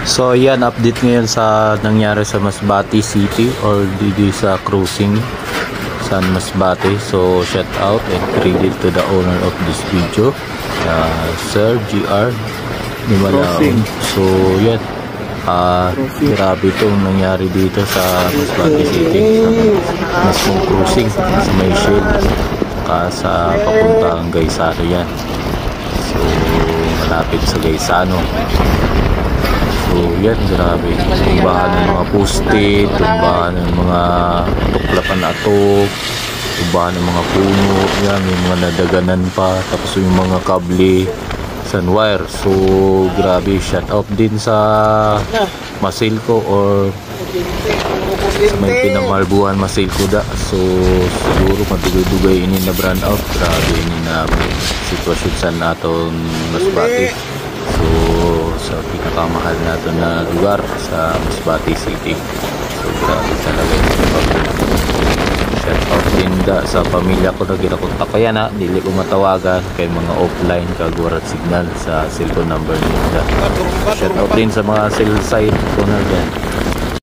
So yan, update ngayon sa nangyari sa Masbate City or dito sa cruising sa Masbate. So shout out and credit to the owner of this video, Sir GR Nimalaon. So yan, grabe itong nangyari dito sa Masbate City sa mismong cruising sa may Shell sa papuntang Gaisano yan. So malapit sa Gaisano. So yan, grabe, tumbahan ng mga poste, tumbahan ng mga tuklapan na ato, tumbahan ng mga puno, yan, may mga nadaganan pa, tapos yung mga kable sunwire. So grabe, shout out din sa Masilco or sa may Pinangmalbuhan Masilco da. So siguro madugay-dugay ini na brand out, grabe ini na sitwasyon sa naton Masbate. So sa pinakamahal nato na lugar sa Masbate City. So grabe talaga yung shout out din da sa pamilya ko na ginakontak ko yan, dili ko matawagan kay mga offline kagurat signal sa cellphone number nila. Shout out din sa mga cell site ko na dyan.